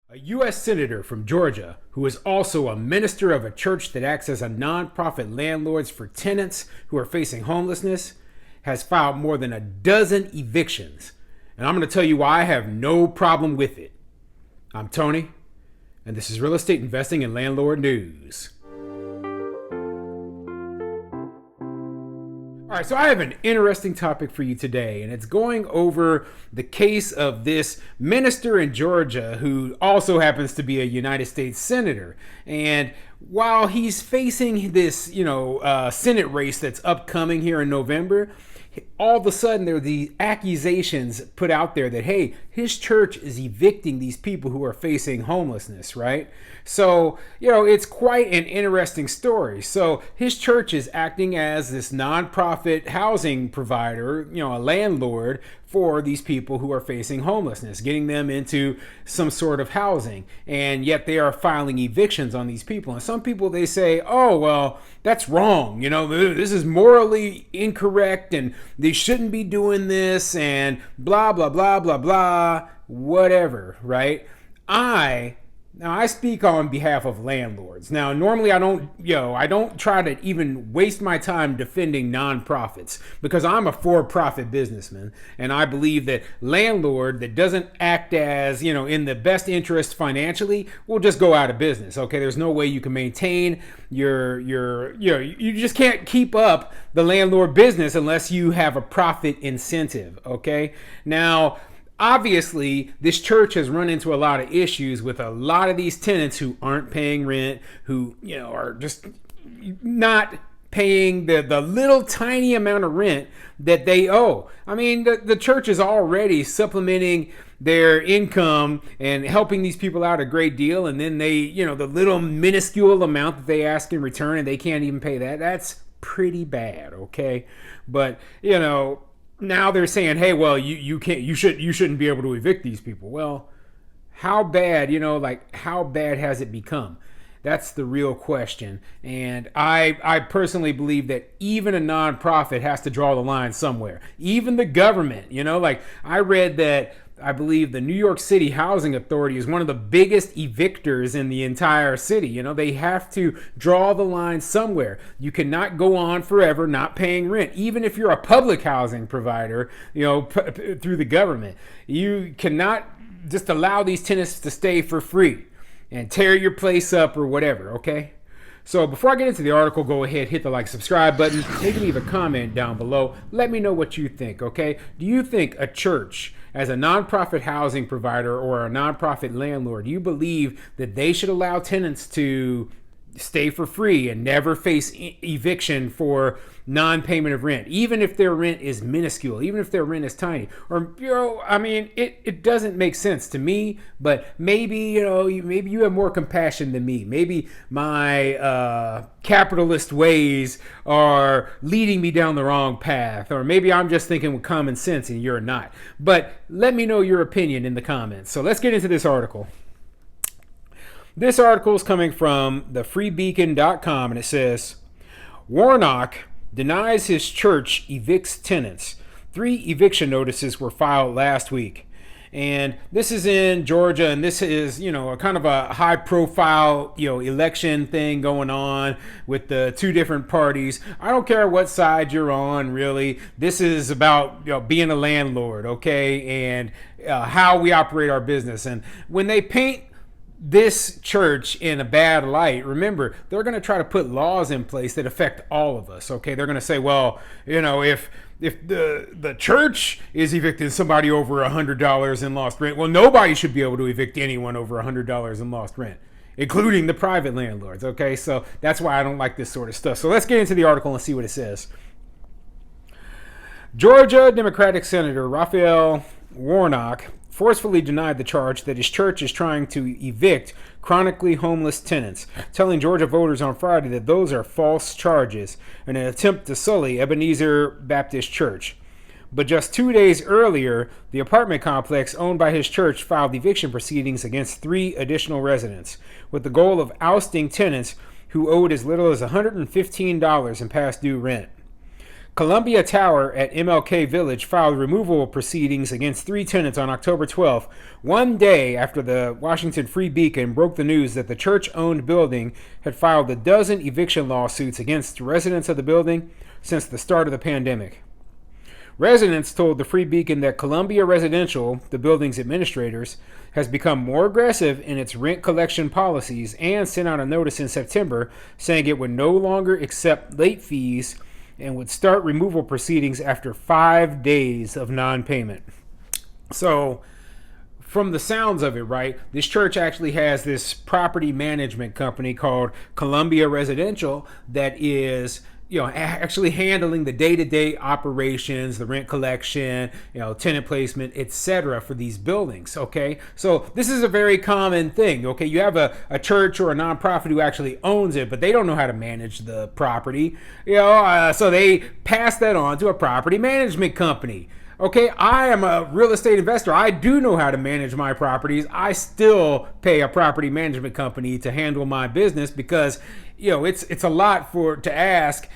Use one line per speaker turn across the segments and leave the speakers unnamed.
A U.S. Senator from Georgia, who is also a minister of a church that acts as a nonprofit landlords for tenants who are facing homelessness, has filed more than a dozen evictions. And I'm going to tell you why I have no problem with it. I'm Tony, and this is Real Estate Investing and Landlord News. All right, so I have an interesting topic for you today, and it's going over the case of this minister in Georgia who also happens to be a United States senator. And while he's facing this, Senate race that's upcoming here in November, all of a sudden there are the accusations put out there that, hey, his church is evicting these people who are facing homelessness, right? So, it's quite an interesting story. So his church is acting as this nonprofit housing provider, a landlord for these people who are facing homelessness, getting them into some sort of housing. And yet they are filing evictions on these people. And some people, they say, oh, well, that's wrong. This is morally incorrect and they shouldn't be doing this and blah, blah, blah, blah, blah, whatever, right? Now, I speak on behalf of landlords. Now, normally I don't try to even waste my time defending nonprofits because I'm a for-profit businessman, and I believe that landlord that doesn't act as, in the best interest financially will just go out of business. Okay, there's no way you can maintain you just can't keep up the landlord business unless you have a profit incentive. Okay, now, obviously, this church has run into a lot of issues with a lot of these tenants who aren't paying rent, who, are just not paying the little tiny amount of rent that they owe. I mean, the church is already supplementing their income and helping these people out a great deal. And then they, the little minuscule amount that they ask in return and they can't even pay that. That's pretty bad. Okay. But, now they're saying, hey, well, you shouldn't be able to evict these people. Well, how bad, how bad has it become? That's the real question. And I personally believe that even a nonprofit has to draw the line somewhere. Even the government, I read that I believe the New York City Housing Authority is one of the biggest evictors in the entire city. They have to draw the line somewhere. You cannot go on forever not paying rent. Even if you're a public housing provider, through the government, you cannot just allow these tenants to stay for free and tear your place up or whatever, okay? So before I get into the article, go ahead, hit the like, subscribe button, maybe leave a comment down below. Let me know what you think, okay? Do you think a church, as a nonprofit housing provider or a nonprofit landlord, do you believe that they should allow tenants to stay for free and never face eviction for non-payment of rent, even if their rent is minuscule, even if their rent is tiny? Or, it doesn't make sense to me, but maybe, maybe you have more compassion than me. Maybe my capitalist ways are leading me down the wrong path, or maybe I'm just thinking with common sense and you're not. But let me know your opinion in the comments. So let's get into this article. This article is coming from thefreebeacon.com, and it says, Warnock denies his church evicts tenants. 3 eviction notices were filed last week. And this is in Georgia, and this is, a kind of a high-profile, election thing going on with the 2 different parties. I don't care what side you're on, really. This is about, being a landlord, okay, and how we operate our business. And when they paint this church in a bad light, remember, they're going to try to put laws in place that affect all of us. Okay, they're going to say, well, if the church is evicting somebody over $100 in lost rent, well, nobody should be able to evict anyone over $100 in lost rent, including the private landlords. Okay, so that's why I don't like this sort of stuff. So let's get into the article and see what it says. Georgia Democratic Senator Raphael Warnock forcefully denied the charge that his church is trying to evict chronically homeless tenants, telling Georgia voters on Friday that those are false charges in an attempt to sully Ebenezer Baptist Church. But just 2 days earlier, the apartment complex owned by his church filed eviction proceedings against 3 additional residents, with the goal of ousting tenants who owed as little as $115 in past due rent. Columbia Tower at MLK Village filed removal proceedings against 3 tenants on October 12th, one day after the Washington Free Beacon broke the news that the church-owned building had filed a dozen eviction lawsuits against residents of the building since the start of the pandemic. Residents told the Free Beacon that Columbia Residential, the building's administrators, has become more aggressive in its rent collection policies and sent out a notice in September saying it would no longer accept late fees and would start removal proceedings after 5 days of non-payment. So, from the sounds of it, right, this church actually has this property management company called Columbia Residential that is, actually handling the day-to-day operations, the rent collection, tenant placement, etc. for these buildings, okay? So this is a very common thing, okay? You have a church or a nonprofit who actually owns it, but they don't know how to manage the property, so they pass that on to a property management company. Okay, I am a real estate investor. I do know how to manage my properties. I still pay a property management company to handle my business because, it's a lot to ask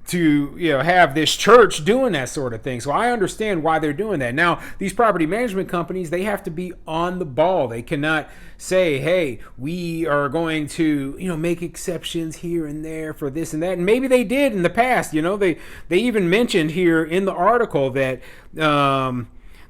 to have this church doing that sort of thing. So I understand why they're doing that. Now, these property management companies, they have to be on the ball. They cannot say, hey, we are going to make exceptions here and there for this and that. And maybe they did in the past. They even mentioned here in the article that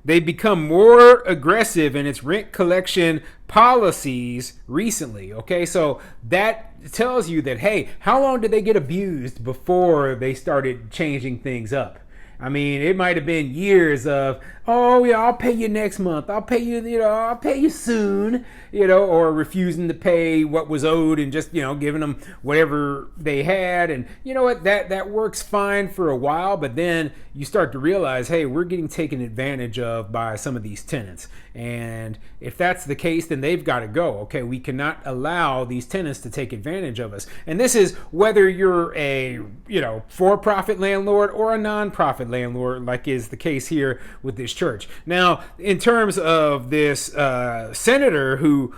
they've become more aggressive in its rent collection policies recently. Okay, so that tells you that, hey, how long did they get abused before they started changing things up? I mean, it might have been years of, oh yeah, I'll pay you next month. I'll pay you, I'll pay you soon, or refusing to pay what was owed and just, giving them whatever they had. And you know what, that works fine for a while, but then you start to realize, hey, we're getting taken advantage of by some of these tenants. And if that's the case, then they've got to go. Okay, we cannot allow these tenants to take advantage of us. And this is whether you're a, for-profit landlord or a non-profit landlord, like is the case here with this church. Now, in terms of this senator who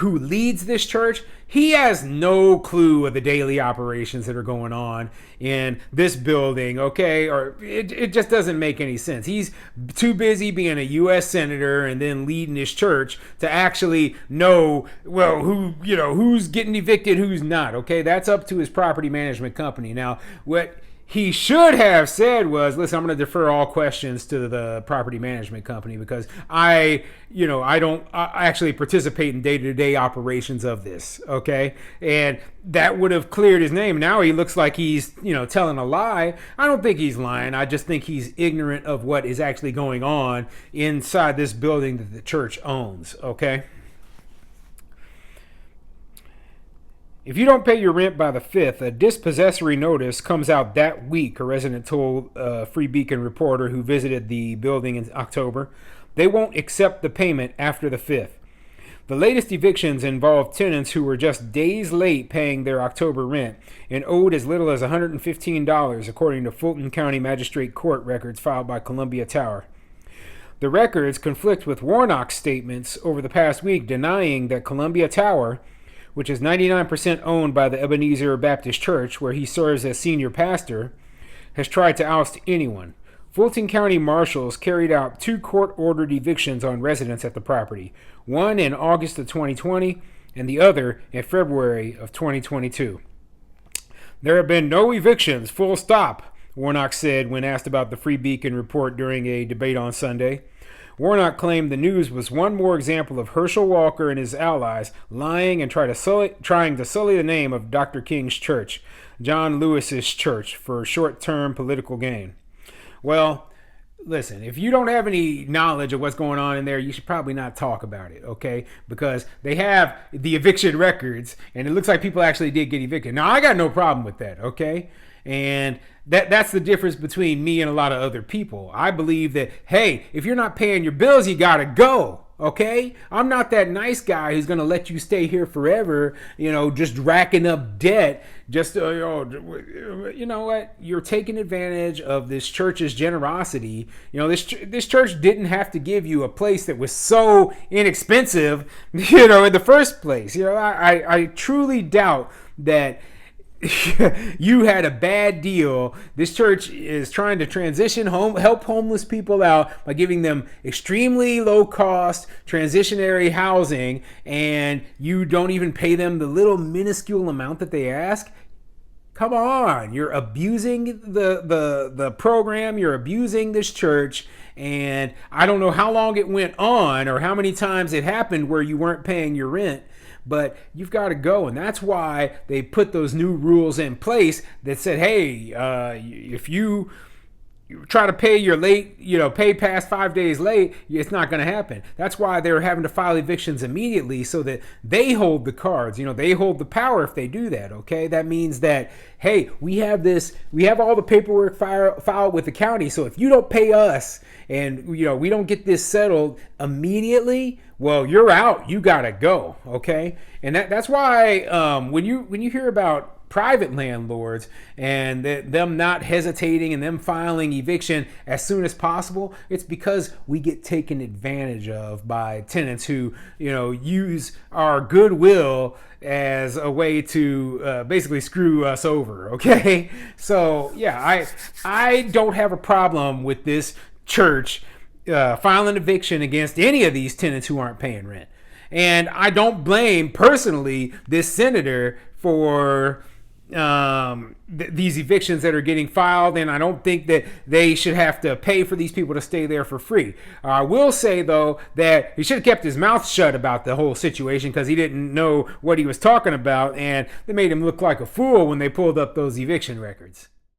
leads this church, he has no clue of the daily operations that are going on in this building, okay? Or it just doesn't make any sense. He's too busy being a U.S. senator and then leading his church to actually know, well, who's getting evicted, who's not, okay? That's up to his property management company. Now, what he should have said was, listen, I'm going to defer all questions to the property management company because I actually participate in day-to-day operations of this, okay? And that would have cleared his name. Now he looks like he's, telling a lie. I don't think he's lying. I just think he's ignorant of what is actually going on inside this building that the church owns, okay? If you don't pay your rent by the 5th, a dispossessory notice comes out that week, a resident told a Free Beacon reporter who visited the building in October. They won't accept the payment after the 5th. The latest evictions involved tenants who were just days late paying their October rent and owed as little as $115, according to Fulton County Magistrate Court records filed by Columbia Tower. The records conflict with Warnock's statements over the past week denying that Columbia Tower, which is 99% owned by the Ebenezer Baptist Church, where he serves as senior pastor, has tried to oust anyone. Fulton County marshals carried out 2 court-ordered evictions on residents at the property, one in August of 2020 and the other in February of 2022. There have been no evictions, full stop, Warnock said when asked about the Free Beacon report during a debate on Sunday. Warnock claimed the news was one more example of Herschel Walker and his allies lying and trying to sully the name of Dr. King's church, John Lewis's church, for short-term political gain. Well, listen, if you don't have any knowledge of what's going on in there, you should probably not talk about it, okay? Because they have the eviction records, and it looks like people actually did get evicted. Now, I got no problem with that, okay? And that's the difference between me and a lot of other people. I believe that, hey, if you're not paying your bills, you gotta go, okay? I'm not that nice guy who's gonna let you stay here forever, just racking up debt. Just, you know what? You're taking advantage of this church's generosity. This church didn't have to give you a place that was so inexpensive, in the first place. I truly doubt that you had a bad deal. This church is trying to transition help homeless people out by giving them extremely low cost transitionary housing, and you don't even pay them the little minuscule amount that they ask. Come on, you're abusing the program, you're abusing this church, and I don't know how long it went on or how many times it happened where you weren't paying your rent, but you've got to go. And that's why they put those new rules in place that said, hey, if you try to pay your late, pay past 5 days late, it's not going to happen. That's why they're having to file evictions immediately so that they hold the cards. They hold the power if they do that. Okay. That means that, hey, we have all the paperwork filed with the county. So if you don't pay us and, we don't get this settled immediately, well, you're out. You got to go. Okay. And that's why when you hear about private landlords and them not hesitating and them filing eviction as soon as possible, it's because we get taken advantage of by tenants who use our goodwill as a way to basically screw us over. Okay, so yeah, I don't have a problem with this church filing eviction against any of these tenants who aren't paying rent, and I don't blame personally this senator for these evictions that are getting filed, and I don't think that they should have to pay for these people to stay there for free. I will say though that he should have kept his mouth shut about the whole situation because he didn't know what he was talking about, and they made him look like a fool when they pulled up those eviction records.